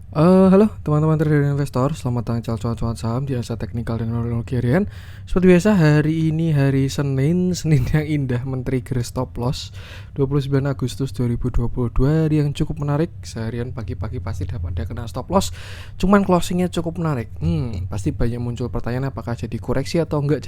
Halo teman-teman trader dan investor, selamat datang di cuan saham di Asa Teknikal dan Teknologi Harian. Seperti biasa hari ini hari Senin yang indah men-trigger stop loss 29 Agustus 2022 yang cukup menarik. Seharian pagi-pagi pasti dapat kena stop loss, cuman closingnya cukup menarik. Pasti banyak muncul pertanyaan apakah jadi koreksi atau enggak,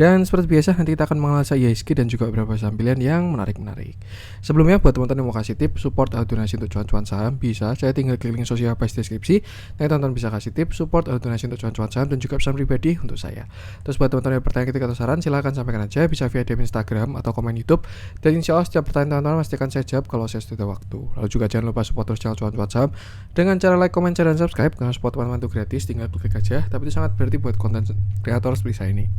Dan seperti biasa nanti kita akan menganalisa IHSG dan juga beberapa saham pilihan yang menarik-menarik. Sebelumnya buat teman-teman yang mau kasih tips support atau donasi untuk cuan saham, bisa saya tinggal klik link sosial pas deskripsi. Nanti teman-teman bisa kasih tips support atau donasi untuk cuan saham dan juga pesan pribadi untuk saya. Terus buat teman-teman yang bertanya ketika atau saran, silahkan sampaikan aja, bisa via DM Instagram atau komen YouTube. Dan insya Allah setiap pertanyaan teman-teman pasti akan saya jawab kalau saya sudah waktu. Lalu juga jangan lupa support terus channel cuan saham dengan cara like, comment, share, dan subscribe. Karena support teman-teman itu gratis, tinggal klik aja. Tapi itu sangat berarti buat konten kreator seperti saya ini.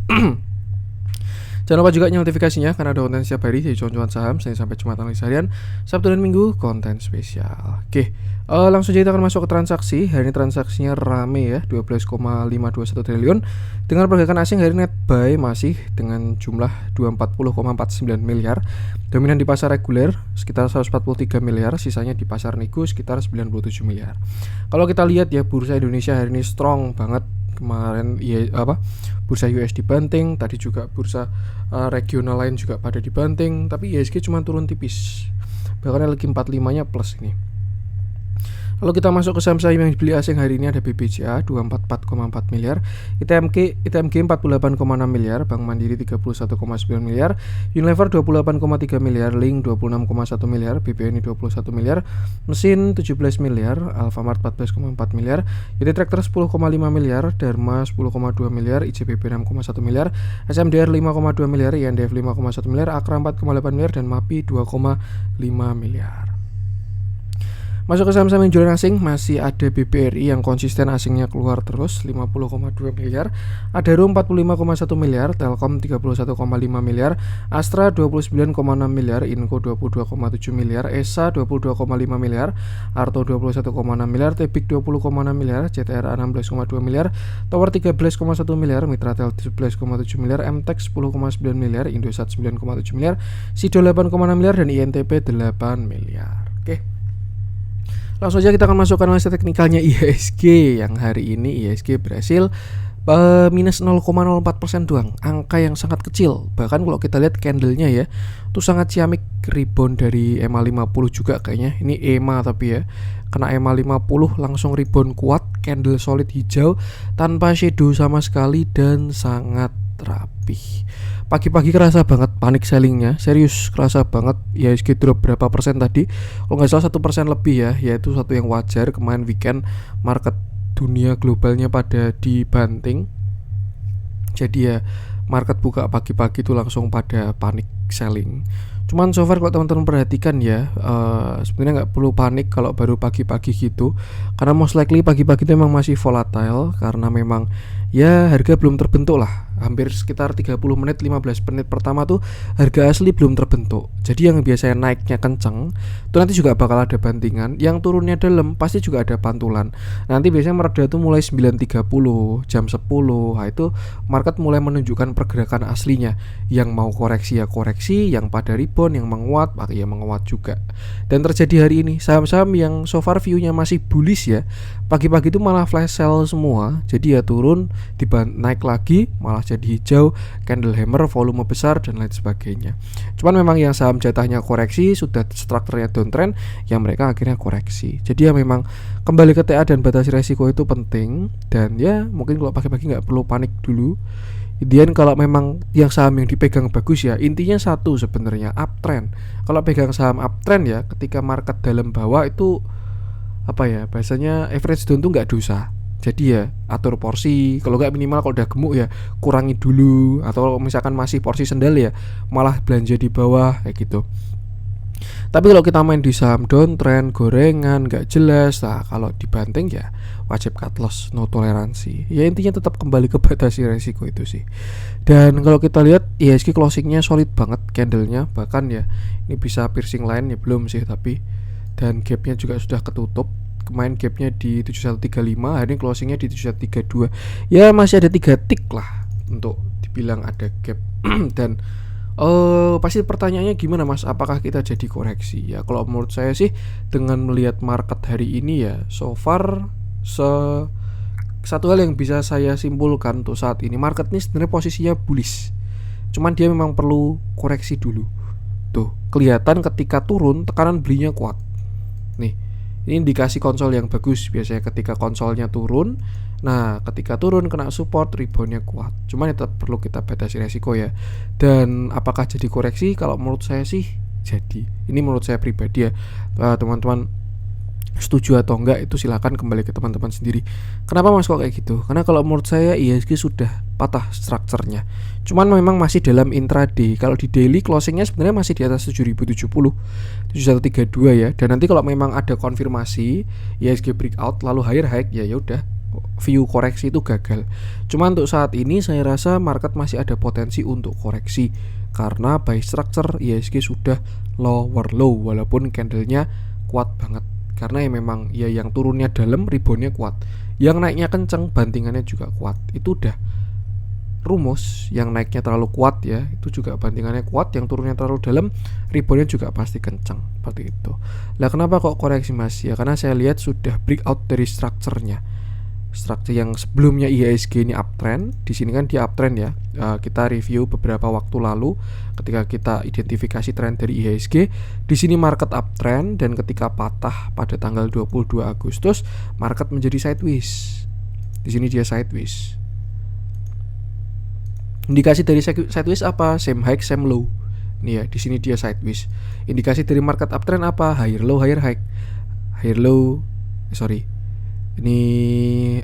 Jangan lupa juga notifikasinya karena ada konten setiap hari dari cuan saham Senin sampai Jumat analisa harian, Sabtu dan Minggu konten spesial. Oke, langsung aja kita akan masuk ke transaksi. Hari ini transaksinya rame ya, 12,521 triliun dengan pergerakan asing hari net buy masih dengan jumlah 240,49 miliar. Dominan di pasar reguler sekitar 143 miliar, sisanya di pasar nego sekitar 97 miliar. Kalau kita lihat ya, bursa Indonesia hari ini strong banget. Kemarin bursa US dibanting, tadi juga bursa regional lain juga pada dibanting, tapi IHSG cuma turun tipis, bahkan lagi 45 nya plus ini. Lalu kita masuk ke saham-saham yang dibeli asing hari ini. Ada BBCA 244,4 miliar, ITMG 48,6 miliar, Bank Mandiri 31,9 miliar, Unilever 28,3 miliar, Link 26,1 miliar, BPNI 21 miliar, Mesin 17 miliar, Alfamart 14,4 miliar, YT Tractor 10,5 miliar, Dharma 10,2 miliar, ICBP 6,1 miliar, SMDR 5,2 miliar, INDF 5,1 miliar, Akra 4,8 miliar, dan MAPI 2,5 miliar. Masuk ke saham-saham yang jualan asing, masih ada BBRI yang konsisten asingnya keluar terus 50,2 miliar, Adaro 45,1 miliar, Telkom 31,5 miliar, Astra 29,6 miliar, Inco 22,7 miliar, ESA 22,5 miliar, Arto 21,6 miliar, Tebik 20,6 miliar, CTRA 16,2 miliar, Tower 13,1 miliar, Mitratel 17,7 miliar, MTEK 10,9 miliar, Indosat 9,7 miliar, Sido 8,6 miliar, dan INTP 8 miliar. Oke, langsung aja kita akan masukkan analisa teknikalnya IHSG. Yang hari ini IHSG berhasil minus 0,04% doang, angka yang sangat kecil. Bahkan kalau kita lihat candlenya ya, itu sangat ciamik, rebound dari EMA 50 juga kayaknya. Ini EMA tapi ya, kena EMA 50 langsung rebound kuat, candle solid hijau tanpa shadow sama sekali dan sangat rapih. Pagi-pagi kerasa banget panik sellingnya, serius kerasa banget. IHSG drop berapa persen tadi? Kalau nggak salah 1% lebih ya, yaitu satu yang wajar. Kemarin weekend market dunia globalnya pada dibanting, jadi ya market buka pagi-pagi itu langsung pada panik selling. Cuman so far kalau teman-teman perhatikan ya, sebenarnya nggak perlu panik kalau baru pagi-pagi gitu, karena most likely pagi-pagi itu memang masih volatile, karena memang ya harga belum terbentuk lah. Hampir sekitar 30 menit 15 menit pertama tuh harga asli belum terbentuk. Jadi yang biasanya naiknya kenceng itu nanti juga bakal ada bantingan, yang turunnya dalam pasti juga ada pantulan. Nanti biasanya mereda tuh mulai 9.30 jam 10. Nah itu market mulai menunjukkan pergerakan aslinya. Yang mau koreksi ya koreksi, yang pada rebound, yang menguat ya menguat juga. Dan terjadi hari ini, saham-saham yang so far view-nya masih bullish ya, pagi-pagi itu malah flash sell semua. Jadi ya turun, naik lagi malah jadi hijau, candle hammer, volume besar, dan lain sebagainya. Cuman memang yang saham jatahnya koreksi, sudah strukturnya downtrend, yang mereka akhirnya koreksi. Jadi ya memang kembali ke TA dan batasi resiko itu penting. Dan ya mungkin kalau pagi-pagi nggak perlu panik dulu. Kemudian kalau memang yang saham yang dipegang bagus ya, intinya satu sebenarnya, uptrend. Kalau pegang saham uptrend ya, ketika market dalam bawah itu apa ya, bahasanya average down tuh nggak dosa. Jadi ya atur porsi, kalau nggak minimal kalau udah gemuk ya kurangi dulu, atau misalkan masih porsi sendal ya malah belanja di bawah kayak gitu. Tapi kalau kita main di saham downtrend, gorengan, nggak jelas, nah kalau dibanting ya wajib cut loss, no toleransi. Ya intinya tetap kembali ke batasi resiko itu sih. Dan kalau kita lihat IHSG closingnya solid banget candlenya, bahkan ya ini bisa piercing line ya belum sih tapi, dan gapnya juga sudah ketutup. Kemarin gapnya di 7135, hari ini closingnya di 7132. Ya masih ada 3 tick lah untuk dibilang ada gap. Dan Pasti pertanyaannya gimana Mas, apakah kita jadi koreksi? Ya kalau menurut saya sih dengan melihat market hari ini ya so far satu hal yang bisa saya simpulkan untuk saat ini, market ini sebenarnya posisinya bullish. Cuman dia memang perlu koreksi dulu. Tuh, kelihatan ketika turun tekanan belinya kuat. Nih, ini indikasi konsol yang bagus biasanya ketika konsolnya turun. Nah, ketika turun kena support, reboundnya kuat. Cuman itu perlu kita batasi resiko ya. Dan apakah jadi koreksi? Kalau menurut saya sih jadi. Ini menurut saya pribadi ya. Teman-teman setuju atau enggak itu silakan kembali ke teman-teman sendiri. Kenapa Mas kok kayak gitu? Karena kalau menurut saya IHSG sudah patah strukturnya. Cuman memang masih dalam intraday. Kalau di daily closingnya sebenarnya masih di atas 7070, 7132 ya. Dan nanti kalau memang ada konfirmasi IHSG breakout lalu higher high ya udah, view koreksi itu gagal. Cuma untuk saat ini saya rasa market masih ada potensi untuk koreksi karena buy structure IHSG sudah lower low walaupun candlenya kuat banget. Karena ya memang ya yang turunnya dalam reboundnya kuat, yang naiknya kenceng bantingannya juga kuat. Itu udah rumus. Yang naiknya terlalu kuat ya itu juga bantingannya kuat, yang turunnya terlalu dalam reboundnya juga pasti kenceng. Seperti itu. Lah kenapa kok koreksi Mas? Ya karena saya lihat sudah breakout dari strukturnya. Struktur yang sebelumnya IHSG ini uptrend, di sini kan dia uptrend ya. Kita review beberapa waktu lalu ketika kita identifikasi tren dari IHSG, di sini market uptrend dan ketika patah pada tanggal 22 Agustus, market menjadi sideways. Di sini dia sideways. Indikasi dari sideways apa? Same high, same low. Nih ya, di sini dia sideways. Indikasi dari market uptrend apa? Higher low, higher high. Higher low, ini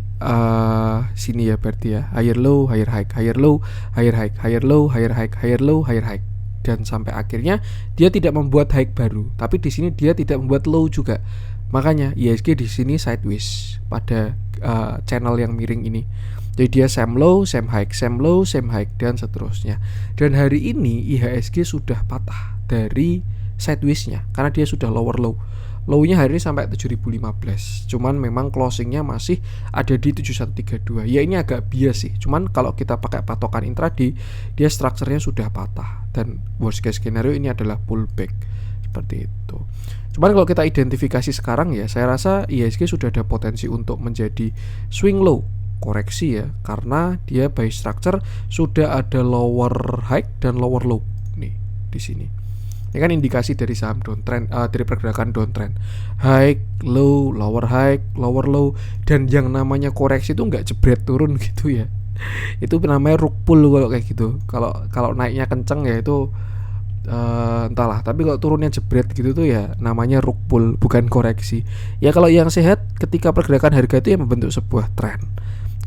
sini ya berarti ya, higher low, higher high, higher low, higher high, higher low, higher high, higher low, higher high. Dan sampai akhirnya dia tidak membuat high baru, tapi di sini dia tidak membuat low juga. Makanya IHSG di sini sideways pada channel yang miring ini. Jadi dia same low, same high, same low, same high dan seterusnya. Dan hari ini IHSG sudah patah dari sideways-nya karena dia sudah lower low. Low-nya hari ini sampai 7015. Cuman memang closingnya masih ada di 7132. Ya ini agak bias sih. Cuman kalau kita pakai patokan intraday, dia strukturnya sudah patah. Dan worst case scenario ini adalah pullback. Seperti itu. Cuman kalau kita identifikasi sekarang ya, saya rasa IHSG sudah ada potensi untuk menjadi swing low, koreksi ya, karena dia buy structure sudah ada lower high dan lower low nih di sini. Ini kan indikasi dari saham downtrend, dari pergerakan downtrend, high, low, lower high, lower low, dan yang namanya koreksi itu nggak jebret turun gitu ya. Itu namanya rug pull kalau kayak gitu. Kalau naiknya kenceng ya itu entahlah. Tapi kalau turunnya jebret gitu tuh ya namanya rug pull, bukan koreksi. Ya kalau yang sehat ketika pergerakan harga itu ya membentuk sebuah tren.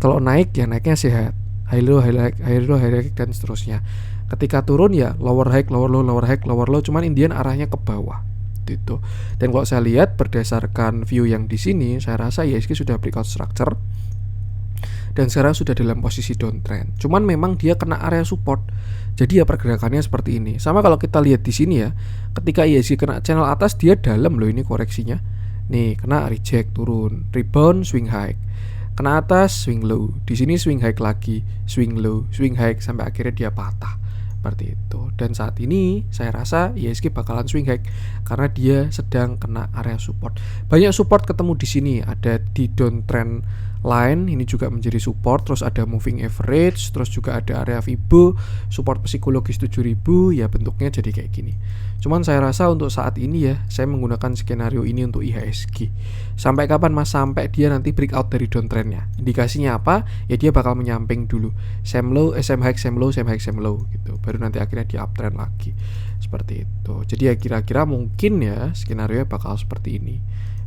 Kalau naik ya naiknya sehat, high low, high low, high low, dan seterusnya. Ketika turun ya lower high, lower low, lower high, lower low, cuman Indian arahnya ke bawah gitu. Dan kalau saya lihat berdasarkan view yang di sini, saya rasa IHSG sudah breakout structure dan sekarang sudah dalam posisi downtrend. Cuman memang dia kena area support. Jadi ya pergerakannya seperti ini. Sama kalau kita lihat di sini ya, ketika IHSG kena channel atas dia dalam loh ini koreksinya. Nih, kena reject turun, rebound swing high. Kena atas swing low, di sini swing high lagi, swing low, swing high sampai akhirnya dia patah. Seperti itu. Dan saat ini saya rasa IHSG bakalan swing high karena dia sedang kena area support. Banyak support ketemu di sini, ada di downtrend line ini juga menjadi support, terus ada moving average, terus juga ada area Fibo, support psikologis 7000, ya bentuknya jadi kayak gini. Cuman saya rasa untuk saat ini ya, saya menggunakan skenario ini untuk IHSG. Sampai kapan Mas? Sampai dia nanti breakout dari downtrendnya. Indikasinya apa? Ya dia bakal menyamping dulu. Same low, same high, same low, same high, same low gitu. Baru nanti akhirnya dia uptrend lagi. Seperti itu. Jadi ya kira-kira mungkin ya skenario bakal seperti ini.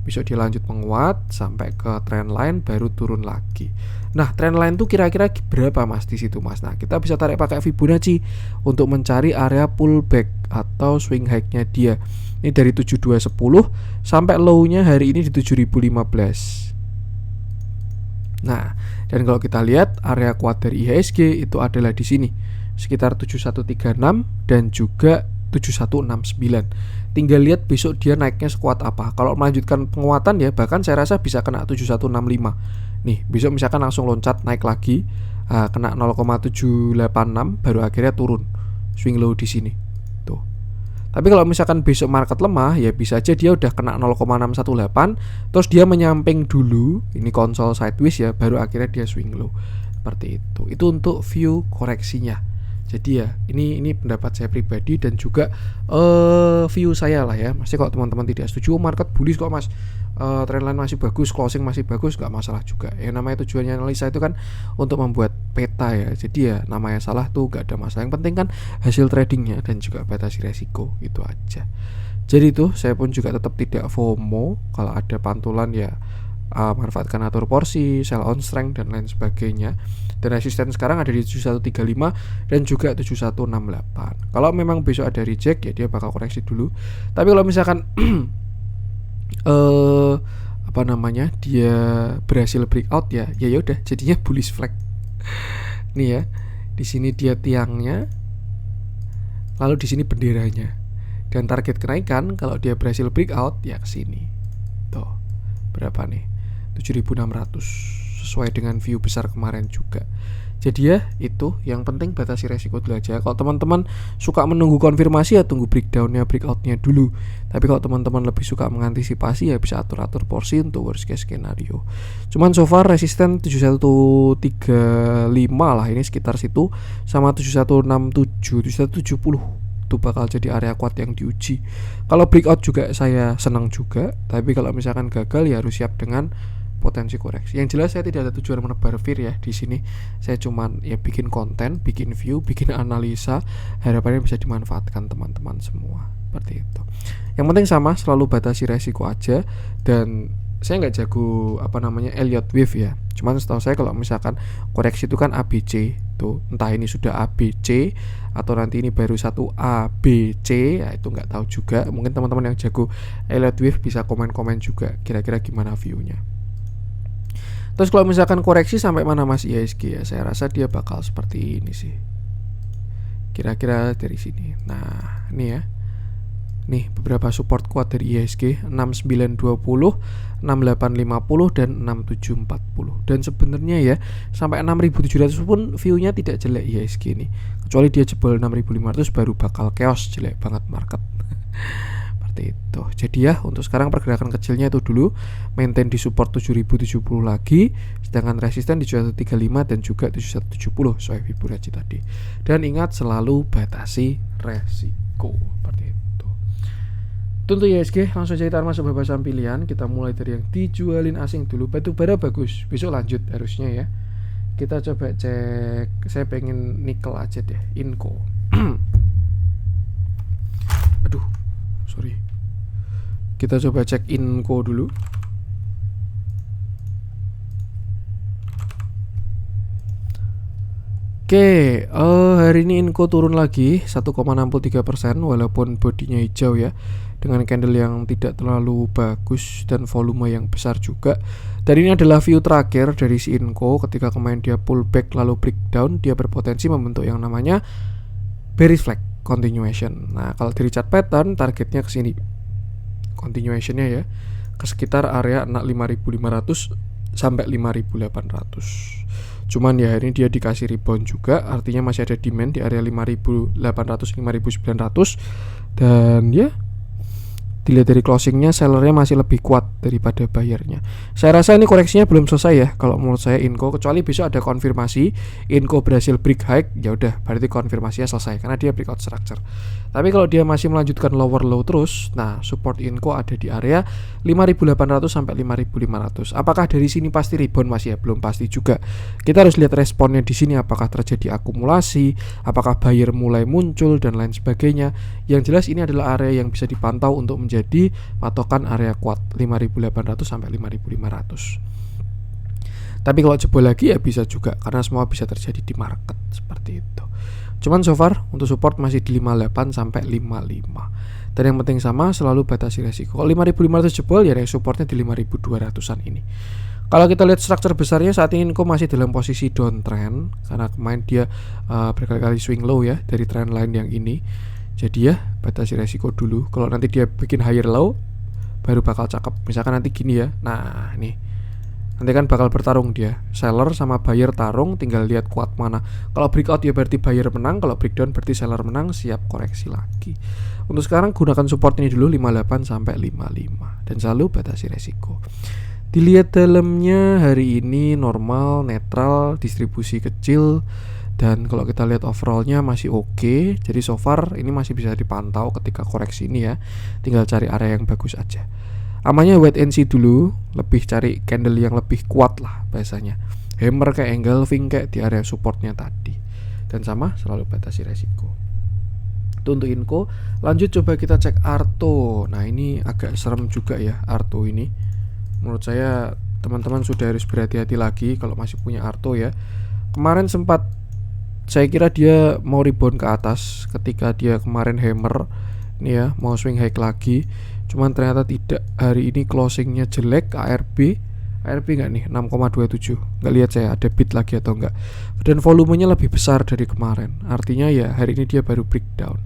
Besok dia lanjut menguat sampai ke trend line baru turun lagi. Nah, trend line tuh kira-kira berapa Mas di situ Mas? Nah, kita bisa tarik pakai Fibonacci untuk mencari area pullback atau swing high-nya dia. Ini dari 7210 sampai low-nya hari ini di 7015. Nah, dan kalau kita lihat area kuat dari IHSG itu adalah di sini sekitar 7136 dan juga 7169. Tinggal lihat besok dia naiknya sekuat apa. Kalau melanjutkan penguatan ya bahkan saya rasa bisa kena 7165. Nih, besok misalkan langsung loncat naik lagi, kena 0,786 baru akhirnya turun. swing low di sini. Tuh. Tapi kalau misalkan besok market lemah, ya bisa aja dia udah kena 0,618, terus dia menyamping dulu, ini konsol sideways ya, baru akhirnya dia swing low. Seperti itu. Itu untuk view koreksinya. Jadi ya, ini pendapat saya pribadi dan juga view saya lah ya. Masih kalau teman-teman tidak setuju, market bullish kok Mas, trendline masih bagus, closing masih bagus, nggak masalah juga. Ya namanya tujuannya analisa itu kan untuk membuat peta ya. Jadi ya namanya salah tuh nggak ada masalah. Yang penting kan hasil tradingnya dan juga batasi resiko, itu aja. Jadi tuh saya pun juga tetap tidak FOMO. Kalau ada pantulan ya manfaatkan atur porsi, sell on strength dan lain sebagainya. Dan resisten sekarang ada di 7135 dan juga 7168. Kalau memang besok ada reject ya dia bakal koreksi dulu. Tapi kalau misalkan dia berhasil breakout ya udah jadinya bullish flag. Nih ya. Di sini dia tiangnya. Lalu di sini benderanya. Dan target kenaikan kalau dia berhasil breakout ya ke sini. Tuh. Berapa nih? 7.600 sesuai dengan view besar kemarin juga. Jadi ya itu yang penting batasi resiko dulu aja. Kalau teman-teman suka menunggu konfirmasi ya tunggu breakdownnya, breakoutnya dulu. Tapi kalau teman-teman lebih suka mengantisipasi ya bisa atur-atur porsi untuk worst case skenario. Cuman so far resisten 7135 lah, ini sekitar situ, sama 7167, 7170 itu bakal jadi area kuat yang diuji. Kalau breakout juga saya senang juga, tapi kalau misalkan gagal ya harus siap dengan potensi koreksi. Yang jelas saya tidak ada tujuan menebar fear ya di sini. Saya cuman ya bikin konten, bikin view, bikin analisa, harapannya bisa dimanfaatkan teman-teman semua. Seperti itu. Yang penting sama, selalu batasi resiko aja. Dan saya nggak jago Elliott wave ya. Cuman setahu saya kalau misalkan koreksi itu kan ABC tuh, entah ini sudah ABC atau nanti ini baru satu ABC ya, itu nggak tahu juga. Mungkin teman-teman yang jago Elliott wave bisa komen-komen juga kira-kira gimana viewnya. Terus kalau misalkan koreksi sampai mana Mas IHSG ya, saya rasa dia bakal seperti ini sih. Kira-kira dari sini. Nah, ini ya. Nih beberapa support kuat dari IHSG 6920, 6850 dan 6740. Dan sebenarnya ya sampai 6700 pun view-nya tidak jelek IHSG ini. Kecuali dia jebol 6500 baru bakal chaos, jelek banget market. Itu. Jadi ya untuk sekarang pergerakan kecilnya itu dulu, maintain di support 7070 lagi, sedangkan resisten di 7135 dan juga 7170 sesuai Fibonacci tadi. Dan ingat selalu batasi resiko. Seperti itu. Tentu IHSG langsung cerita masuk beberapa saham pilihan. Kita mulai dari yang dijualin asing dulu. Batubara bagus, besok lanjut harusnya ya. Kita coba cek, saya pengen nikel aja deh, Inco. Aduh, sorry. Kita coba cek Inco dulu. Oke, hari ini Inco turun lagi 1,63% walaupun bodinya hijau ya, dengan candle yang tidak terlalu bagus dan volume yang besar juga. Dan ini adalah view terakhir dari si Inco. Ketika kemarin dia pullback lalu breakdown, dia berpotensi membentuk yang namanya bearish flag continuation. Nah, kalau dari chart pattern targetnya ke sini. Continuationnya ya ke sekitar area 5.500 sampai 5.800. Cuman ya hari ini dia dikasih rebound juga, artinya masih ada demand di area 5.800 5.900. Dan ya dilihat dari closingnya sellernya masih lebih kuat daripada buyernya. Saya rasa ini koreksinya belum selesai ya kalau menurut saya Inco, kecuali besok ada konfirmasi Inco berhasil break high, ya udah berarti konfirmasinya selesai karena dia breakout structure. Tapi kalau dia masih melanjutkan lower low terus, nah support Inco ada di area 5.800 sampai 5.500. Apakah dari sini pasti rebound Mas ya? Belum pasti juga. Kita harus lihat responnya di sini, apakah terjadi akumulasi, apakah buyer mulai muncul dan lain sebagainya. Yang jelas ini adalah area yang bisa dipantau untuk menjadi patokan area kuat 5.800 sampai 5.500. Tapi kalau jebol lagi ya bisa juga, karena semua bisa terjadi di market seperti itu. Cuman so far untuk support masih di 58 sampai 55. Dan yang penting sama, selalu batasi resiko. Kalau 5.500 jebol ya supportnya di 5.200-an ini. Kalau kita lihat struktur besarnya saat ini Inco masih dalam posisi downtrend karena kemarin dia berkali-kali swing low ya dari trend line yang ini. Jadi ya batasi resiko dulu. Kalau nanti dia bikin higher low baru bakal cakep. Misalkan nanti gini ya. Nah, nih. Nanti kan bakal bertarung dia, seller sama buyer tarung, tinggal lihat kuat mana. Kalau breakout ya berarti buyer menang, kalau breakdown berarti seller menang, siap koreksi lagi. Untuk sekarang gunakan support ini dulu 58 sampai 55 dan selalu batasi resiko. Dilihat dalamnya hari ini normal, netral, distribusi kecil, dan kalau kita lihat overallnya masih oke. Jadi so far ini masih bisa dipantau ketika koreksi ini ya. Tinggal cari area yang bagus aja. Amannya wait and see dulu, lebih cari candle yang lebih kuat lah biasanya. Hammer kayak engulfing kayak di area supportnya tadi. Dan sama selalu batasi resiko. Itu untuk info. Lanjut coba kita cek Arto. Nah ini agak serem juga ya Arto ini. Menurut saya teman-teman sudah harus berhati-hati lagi kalau masih punya Arto ya. Kemarin sempat saya kira dia mau rebound ke atas ketika dia kemarin hammer ini ya, mau swing high lagi. Cuman ternyata tidak. Hari ini closingnya jelek. ARB nggak nih 6,27. Nggak lihat saya ada bid lagi atau enggak. Dan volumenya lebih besar dari kemarin. Artinya ya hari ini dia baru breakdown.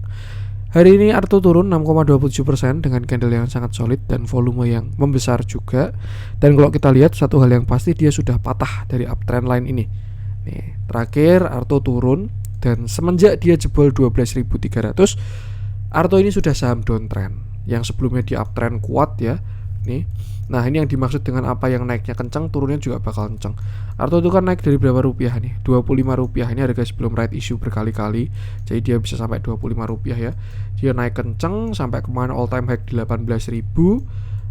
Hari ini Arto turun 6,27% dengan candle yang sangat solid dan volume yang membesar juga. Dan kalau kita lihat satu hal yang pasti, dia sudah patah dari uptrend line ini. Nih, terakhir Arto turun dan semenjak dia jebol 12.300, Arto ini sudah saham downtrend. Yang sebelumnya di uptrend kuat ya. Nih. Nah, ini yang dimaksud dengan apa yang naiknya kencang, turunnya juga bakal kencang. Arto itu kan naik dari berapa rupiah nih? 25 rupiah. Ini harga sebelum right issue berkali-kali. Jadi dia bisa sampai 25 rupiah ya. Dia naik kencang sampai kemarin all time high di 18.000.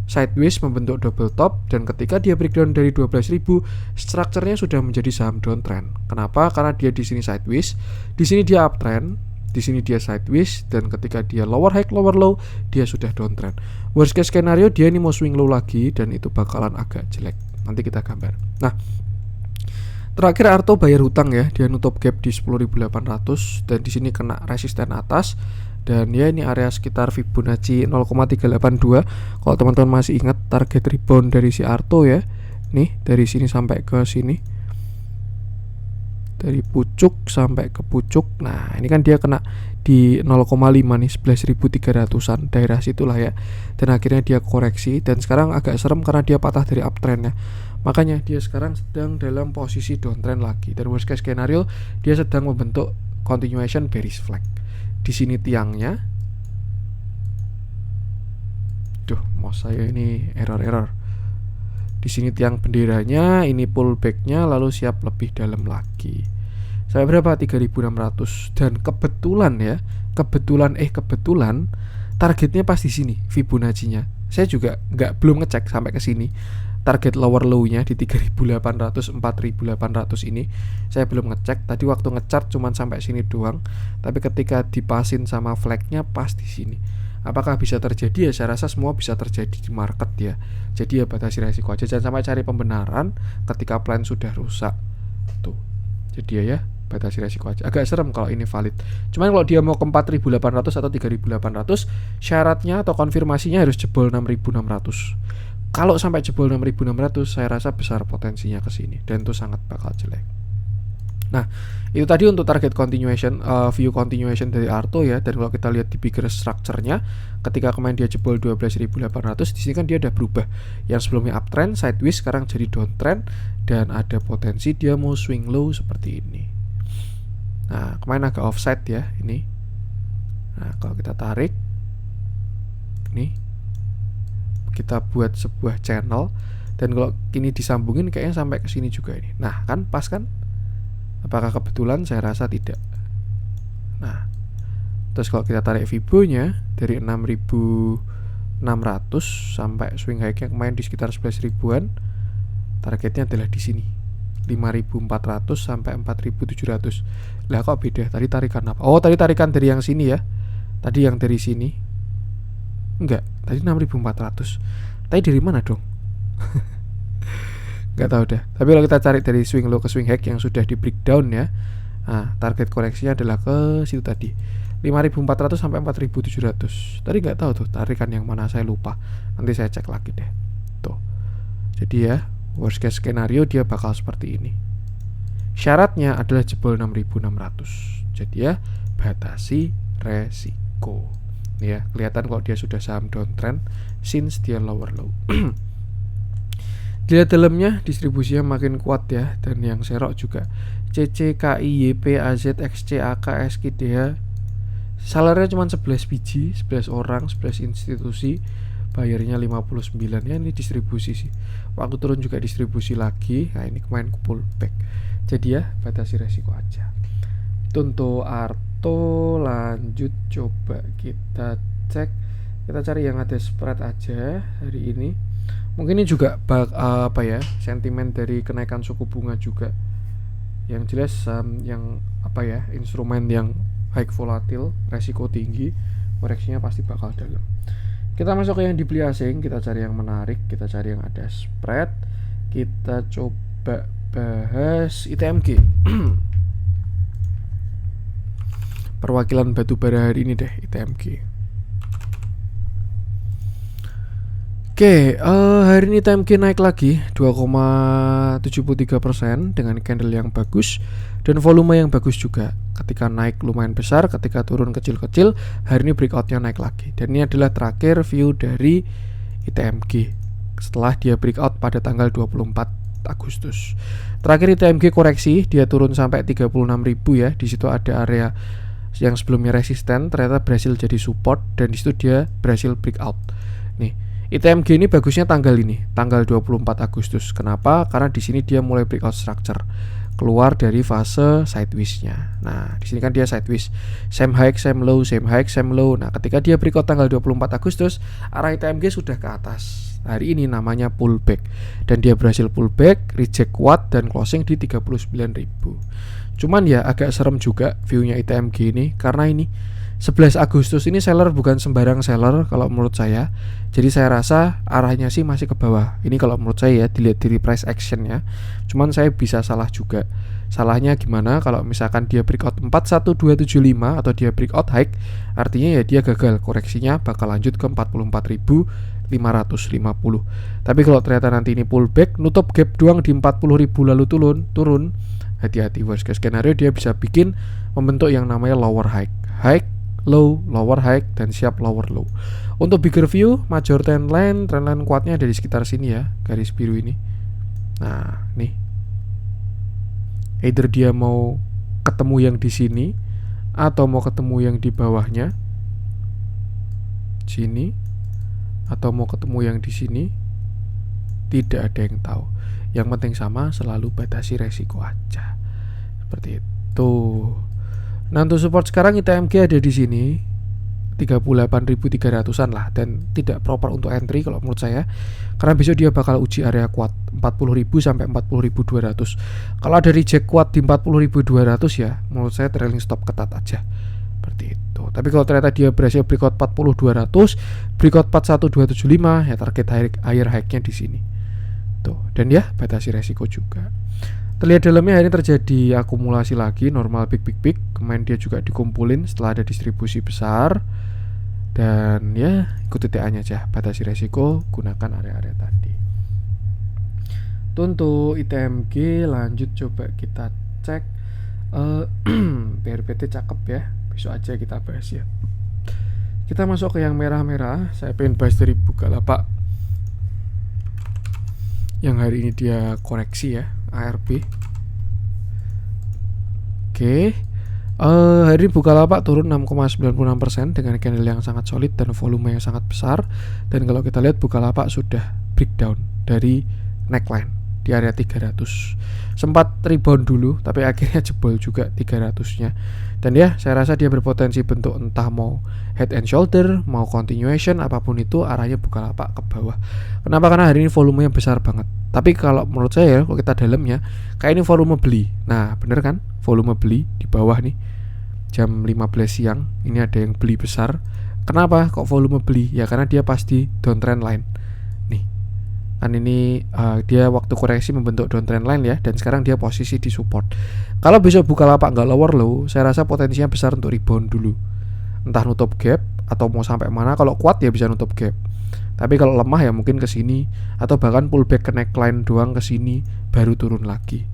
Sideways membentuk double top, dan ketika dia breakdown dari 12.000, strukturnya sudah menjadi saham downtrend. Kenapa? Karena dia di sini sideways, di sini dia uptrend, di sini dia sideways, dan ketika dia lower high lower low, dia sudah downtrend. Worst case scenario dia ini mau swing low lagi dan itu bakalan agak jelek. Nanti kita gambar. Nah, terakhir Arto bayar hutang ya, dia nutup gap di 10.800 dan di sini kena resisten atas. Dan ya ini area sekitar Fibonacci 0,382. Kalau teman-teman masih ingat target rebound dari si Arto ya. Nih dari sini sampai ke sini. Dari pucuk sampai ke pucuk. Nah ini kan dia kena di 0,5 nih, 11.300an daerah situlah ya. Dan akhirnya dia koreksi. Dan sekarang agak serem karena dia patah dari uptrendnya. Makanya dia sekarang sedang dalam posisi downtrend lagi. Dan worst case scenario dia sedang membentuk continuation bearish flag. Di sini tiangnya. Duh, mau saya ini error. Di sini tiang benderanya, ini pullbacknya, lalu siap lebih dalam lagi. Saya berapa? 3.600. Dan kebetulan targetnya pas di sini Fibonacci-nya. Saya juga belum ngecek sampai ke sini. Target lower low-nya di 3.800, 4.800 ini saya belum ngecek. Tadi waktu ngechart cuman sampai sini doang. Tapi ketika dipasin sama flag-nya pas di sini. Apakah bisa terjadi? Ya saya rasa semua bisa terjadi di market ya. Jadi ya batasi resiko aja, jangan sampai cari pembenaran ketika plan sudah rusak. Tuh. Jadi ya batasi resiko aja. Agak serem kalau ini valid. Cuman kalau dia mau ke 4.800 atau 3.800, syaratnya atau konfirmasinya harus jebol 6.600. Kalau sampai jebol 6.600, saya rasa besar potensinya ke sini dan itu sangat bakal jelek. Nah, itu tadi untuk target continuation, view continuation dari Arto ya. Dan kalau kita lihat di bigger structure-nya, ketika kemarin dia jebol 12.800, di sini kan dia udah berubah. Yang sebelumnya uptrend, sideways, sekarang jadi downtrend dan ada potensi dia mau swing low seperti ini. Nah, kemarin agak offset ya ini. Nah, kalau kita tarik nih, kita buat sebuah channel, dan kalau ini disambungin kayaknya sampai ke sini juga ini. Nah, kan pas kan? Apakah kebetulan? Saya rasa tidak. Nah, terus kalau kita tarik Fibo-nya dari 6.600 sampai swing high-nya kemarin di sekitar 11.000-an, targetnya adalah di sini. 5.400 sampai 4.700. Lah kok beda? Tadi tarikan apa? Oh, tadi tarikan dari yang sini ya. Tadi yang dari sini. Enggak, tadi 6.400. Tadi dari mana dong? Enggak tahu dah. Tapi kalau kita cari dari swing low ke swing high yang sudah di breakdown ya. Nah, target koreksinya adalah ke situ tadi. 5.400 sampai 4.700. Tadi enggak tahu tuh tarikan yang mana, saya lupa. Nanti saya cek lagi deh. Tuh. Jadi ya, worst case scenario dia bakal seperti ini. Syaratnya adalah jebol 6.600. Jadi ya, batasi resiko. Ya, kelihatan kalau dia sudah saham downtrend since dia lower low. Dilihat dalamnya distribusinya makin kuat ya, dan yang serok juga CC, KI, YP, AZ, XC, AK, SK, DH. Salarnya cuma 11 biji, 11 orang, 11 institusi, bayarnya 59 ya. Ini distribusi sih. Waktu turun juga distribusi lagi. Nah ini kemarin pullback. Jadi ya batasi resiko aja. Untuk Arto lanjut coba kita cek. Kita cari yang ada spread aja hari ini. Mungkin ini juga sentimen dari kenaikan suku bunga juga. Yang jelas yang instrumen yang high volatil, resiko tinggi, koreksinya pasti bakal dalam. Kita masuk ke yang dibeli asing, kita cari yang menarik, kita cari yang ada spread. Kita coba bahas ITMG. Perwakilan batubara hari ini deh, ITMG. Oke, hari ini ITMG naik lagi 2,73% dengan candle yang bagus dan volume yang bagus juga. Ketika naik lumayan besar, ketika turun kecil-kecil, hari ini breakoutnya naik lagi. Dan ini adalah terakhir view dari ITMG setelah dia breakout pada tanggal 24 Agustus. Terakhir ITMG koreksi, dia turun sampai 36.000 ya. Di situ ada area yang sebelumnya resisten, ternyata berhasil jadi support dan di situ dia berhasil breakout. Nih. ITMG ini bagusnya tanggal 24 Agustus. Kenapa? Karena di sini dia mulai breakout structure, keluar dari fase sideways-nya. Nah, di sini kan dia sideways, same high, same low, same high, same low. Nah, ketika dia breakout tanggal 24 Agustus, arah ITMG sudah ke atas. Hari ini namanya pullback. Dan dia berhasil pullback, reject kuat dan closing di 39.000. Cuman ya agak serem juga view-nya ITMG ini karena ini 11 Agustus ini seller bukan sembarang seller kalau menurut saya. Jadi saya rasa arahnya sih masih ke bawah. Ini kalau menurut saya ya, dilihat dari price action-nya. Cuman saya bisa salah juga. Salahnya gimana kalau misalkan dia breakout 41275 atau dia breakout high, artinya ya dia gagal, koreksinya bakal lanjut ke 44.550. Tapi kalau ternyata nanti ini pullback, nutup gap doang di 40.000 lalu turun, hati-hati, worst case scenario dia bisa bikin membentuk yang namanya lower high, low, lower high, dan siap lower low. Untuk bigger view, major trend line kuatnya ada di sekitar sini ya, garis biru ini. Nah, nih. Either dia mau ketemu yang di sini atau mau ketemu yang di bawahnya. Sini atau mau ketemu yang di sini. Tidak ada yang tahu. Yang penting sama, selalu batasi resiko aja. Seperti itu. Nah, untuk support sekarang ITMG ada di sini 38.300-an lah, dan tidak proper untuk entry kalau menurut saya. Karena besok dia bakal uji area kuat 40.000 sampai 40.200. Kalau ada reject kuat di 40.200 ya, menurut saya trailing stop ketat aja. Seperti itu. Tapi kalau ternyata dia berhasil breakout 40.200, breakout 41275 ya, target higher high-nya di sini. Tuh, dan ya batasi resiko juga. Terlihat dalamnya hari ini terjadi akumulasi lagi, normal big. Kemarin dia juga dikumpulin setelah ada distribusi besar. Dan ya ikuti TA-nya aja, batasi resiko, gunakan area-area tadi. Untuk ITMG lanjut coba kita cek. BRPT cakep ya, besok aja kita bahas ya. Kita masuk ke yang merah-merah. Saya pengen bahas dari Bukalapak yang hari ini dia koreksi ya, ARB. Oke. Hari ini Bukalapak turun 6,96% dengan candle yang sangat solid dan volume yang sangat besar. Dan kalau kita lihat Bukalapak sudah breakdown dari neckline di area 300. Sempat rebound dulu tapi akhirnya jebol juga 300-nya. Dan ya, saya rasa dia berpotensi bentuk entah mau head and shoulder, mau continuation, apapun itu arahnya Bukalapak ke bawah. Kenapa? Karena hari ini volumenya besar banget. Tapi kalau menurut saya, kalau kita dalamnya, kayak ini volume beli. Nah, bener kan? Volume beli di bawah nih. Jam 15 siang, ini ada yang beli besar. Kenapa kok volume beli? Ya karena dia pasti downtrend line. Nih, kan ini dia waktu koreksi membentuk downtrend line ya, dan sekarang dia posisi di support. Kalau besok Bukalapak nggak lower low, saya rasa potensinya besar untuk rebound dulu. Entah nutup gap atau mau sampai mana. Kalau kuat ya bisa nutup gap. Tapi kalau lemah ya mungkin ke sini atau bahkan pullback ke neckline doang ke sini baru turun lagi.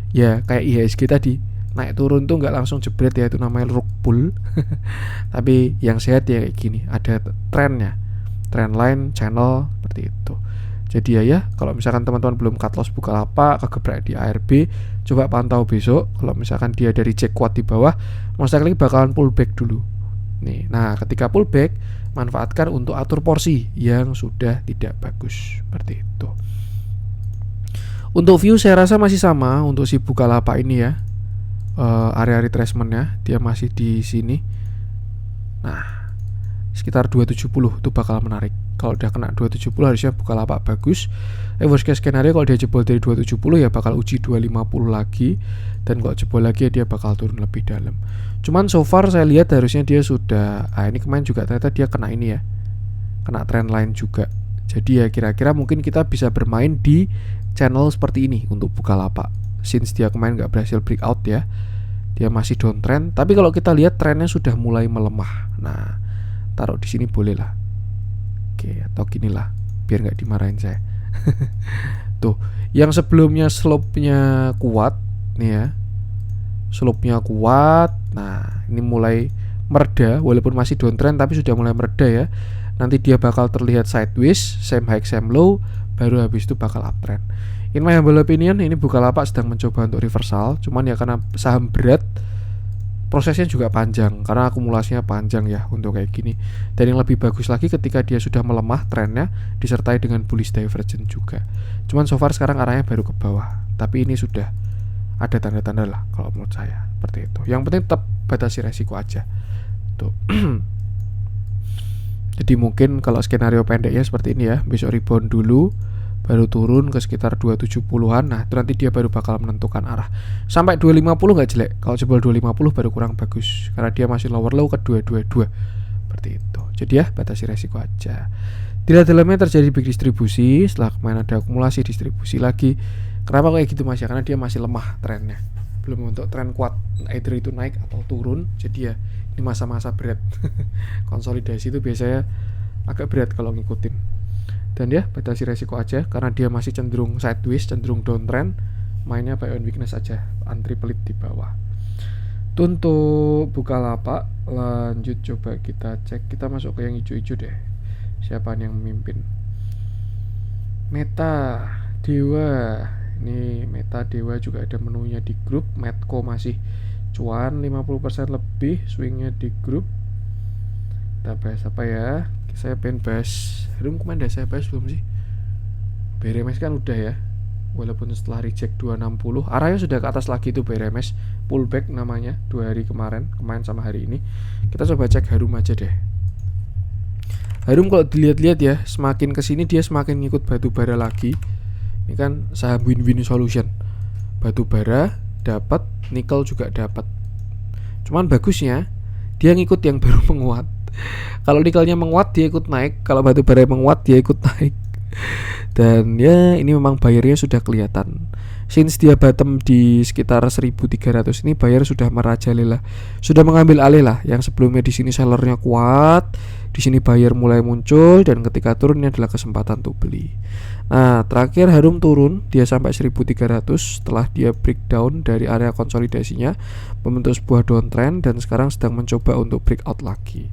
Ya kayak IHSG tadi, naik turun tuh nggak langsung jebret ya, itu namanya rug pull. Tapi yang sehat ya kayak gini, ada trennya, trend line, channel seperti itu. Jadi ya kalau misalkan teman-teman belum cut loss Bukalapak kegebrak di ARB, coba pantau besok. Kalau misalkan dia dari check kuat di bawah, most likely bakalan pullback dulu nih. Nah ketika pullback, manfaatkan untuk atur porsi yang sudah tidak bagus seperti itu. Untuk view saya rasa masih sama untuk si Bukalapak ini ya. Area retracementnya dia masih di sini. Nah sekitar 270 itu bakal menarik. Kalau udah kena 270 harusnya Bukalapak bagus. Worst case scenario kalau dia jebol dari 270 ya bakal uji 250 lagi. Dan kalau jebol lagi ya dia bakal turun lebih dalam. Cuman so far saya lihat harusnya dia sudah ini kemarin juga ternyata dia kena ini ya, kena trend line juga. Jadi ya kira-kira mungkin kita bisa bermain di channel seperti ini untuk Bukalapak. Since dia kemarin nggak berhasil breakout ya, dia masih downtrend. Tapi kalau kita lihat trennya sudah mulai melemah. Nah taruh di sini boleh lah. Oke, atau gini lah biar nggak dimarahin saya. Tuh, yang sebelumnya slope-nya kuat nih ya, slope-nya kuat. Nah ini mulai mereda, walaupun masih downtrend tapi sudah mulai mereda ya. Nanti dia bakal terlihat sideways, same high same low, baru habis itu bakal uptrend. In my humble opinion, ini Bukalapak sedang mencoba untuk reversal. Cuman ya karena saham berat, prosesnya juga panjang karena akumulasinya panjang ya untuk kayak gini. Dan yang lebih bagus lagi ketika dia sudah melemah trennya disertai dengan bullish divergence juga. Cuman so far sekarang arahnya baru ke bawah. Tapi ini sudah ada tanda-tanda lah kalau menurut saya seperti itu. Yang penting tetap batasi resiko aja. Tuh. Jadi mungkin kalau skenario pendeknya seperti ini ya, besok rebound dulu, baru turun ke sekitar 270-an. Nah itu nanti dia baru bakal menentukan arah. Sampai 250 nggak jelek. Kalau jebol 250 baru kurang bagus karena dia masih lower low ke 222 seperti itu. Jadi ya batasi resiko aja. Tidak dalamnya terjadi big distribusi. Setelah kemarin ada akumulasi distribusi lagi. Kenapa kayak gitu mas ya? Karena dia masih lemah trennya, belum untuk tren kuat, either itu naik atau turun. Jadi ya ini masa-masa berat. Konsolidasi itu biasanya agak berat kalau ngikutin. Dan ya batasi resiko aja karena dia masih cenderung sideways, cenderung downtrend. Mainnya buy on weakness aja, antri pelit di bawah. Untuk Bukalapak lanjut coba kita cek. Kita masuk ke yang hijau-hijau deh. Siapa yang memimpin? Meta Dewa. Ini Meta Dewa juga ada menunya di grup. Medco masih cuan 50% lebih, swingnya di grup. Kita bahas apa ya? Saya pengen bahas Harum. Kemana saya bahas belum sih? BRMS kan udah ya, walaupun setelah reject 260 arahnya sudah ke atas lagi. Itu BRMS pullback namanya 2 hari kemarin sama hari ini. Kita coba cek Harum aja deh. Harum kalau dilihat-lihat ya, semakin kesini dia semakin ngikut batu bara lagi. Ini kan saham win-win solution. Batu bara dapat, nikel juga dapat. Cuman bagusnya dia ngikut yang baru menguat. Kalau nikelnya menguat dia ikut naik, kalau batu bara menguat dia ikut naik. Dan ya ini memang bayarnya sudah kelihatan. Since dia bottom di sekitar 1.300 ini, buyer sudah merajalela, sudah mengambil alih lah. Yang sebelumnya di sini sellernya kuat, di sini buyer mulai muncul, dan ketika turun ini adalah kesempatan untuk beli. Nah terakhir Harum turun dia sampai 1.300 setelah dia breakdown dari area konsolidasinya, membentuk sebuah downtrend dan sekarang sedang mencoba untuk breakout lagi.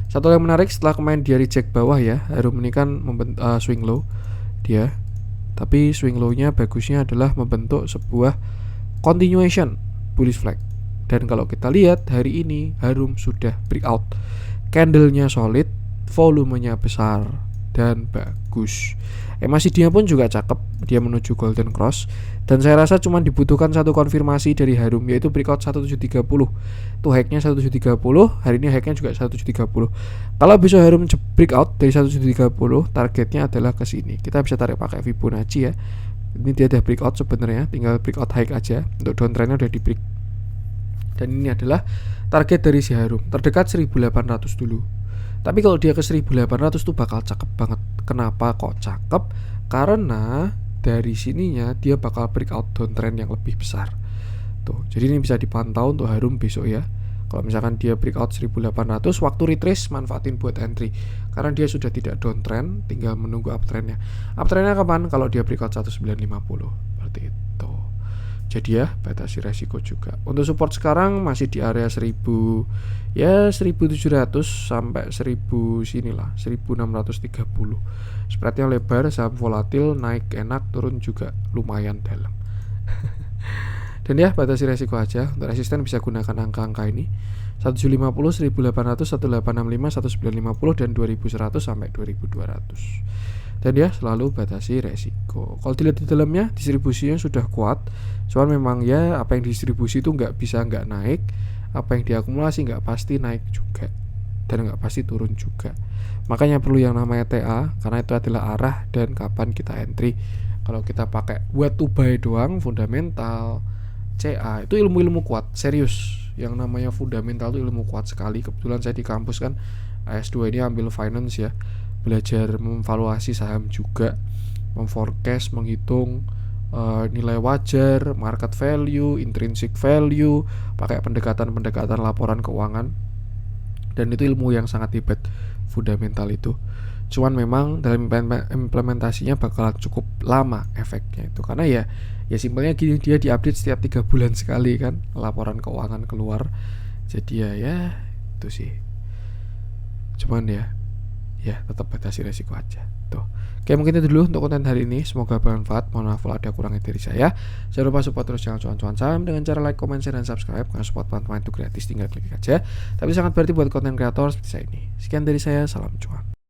Satu yang menarik setelah kemarin dia reject bawah ya, Harum ini kan swing low dia. Tapi swing low-nya bagusnya adalah membentuk sebuah continuation bullish flag. Dan kalau kita lihat hari ini Harum sudah breakout. Candle-nya solid, volumenya besar dan bagus. MACD-nya pun juga cakep, dia menuju golden cross. Dan saya rasa cuma dibutuhkan satu konfirmasi dari Harum, yaitu breakout 1730. Tuh hack-nya 1730, hari ini hack-nya juga 1730. Kalau bisa Harum breakout dari 1730, targetnya adalah ke sini. Kita bisa tarik pakai Fibonacci ya. Ini dia udah breakout sebenarnya, tinggal breakout high aja. Untuk downtrendnya udah di break. Dan ini adalah target dari si Harum, terdekat 1800 dulu. Tapi kalau dia ke 1800 tuh bakal cakep banget. Kenapa kok cakep? Karena dari sininya dia bakal breakout downtrend yang lebih besar. Tuh, jadi ini bisa dipantau untuk Harum besok ya. Kalau misalkan dia breakout 1800, waktu retrace manfaatin buat entry. Karena dia sudah tidak downtrend, tinggal menunggu uptrendnya. Uptrendnya kapan? Kalau dia breakout 1950. Seperti itu. Jadi ya batasi resiko juga. Untuk support sekarang masih di area 1000, ya 1700 sampai 1000 sinilah, 1630. Spreadnya lebar, saham volatil, naik enak, turun juga lumayan dalam. Dan ya batasi resiko aja. Untuk resisten bisa gunakan angka-angka ini: 1750, 1800, 1865, 1950, dan 2100 sampai 2200. Dan ya selalu batasi resiko. Kalau dilihat di dalamnya, distribusinya sudah kuat. Cuman memang ya apa yang distribusi itu nggak bisa nggak naik, apa yang diakumulasi nggak pasti naik juga, dan nggak pasti turun juga. Makanya perlu yang namanya TA, karena itu adalah arah dan kapan kita entry. Kalau kita pakai buat to buy doang, fundamental, CA itu ilmu-ilmu kuat, serius. Yang namanya fundamental itu ilmu kuat sekali. Kebetulan saya di kampus kan S2 ini ambil finance ya, belajar memvaluasi saham juga, memforecast, menghitung nilai wajar, market value, intrinsic value, pakai pendekatan-pendekatan laporan keuangan. Dan itu ilmu yang sangat hebat, fundamental itu. Cuman memang dalam implementasinya bakalan cukup lama efeknya itu, karena ya simpelnya gini, dia diupdate setiap 3 bulan sekali kan laporan keuangan keluar. Jadi ya itu sih. Cuman ya tetap batasi resiko aja tuh. Oke, mungkin itu dulu untuk konten hari ini. Semoga bermanfaat. Mohon maaf kalau ada kurangnya dari saya. Jangan lupa support terus channel Cuan Saham dengan cara like, comment, share, dan subscribe. Karena support teman-teman itu gratis, tinggal klik aja. Tapi sangat berarti buat konten kreator seperti saya ini. Sekian dari saya, salam cuan.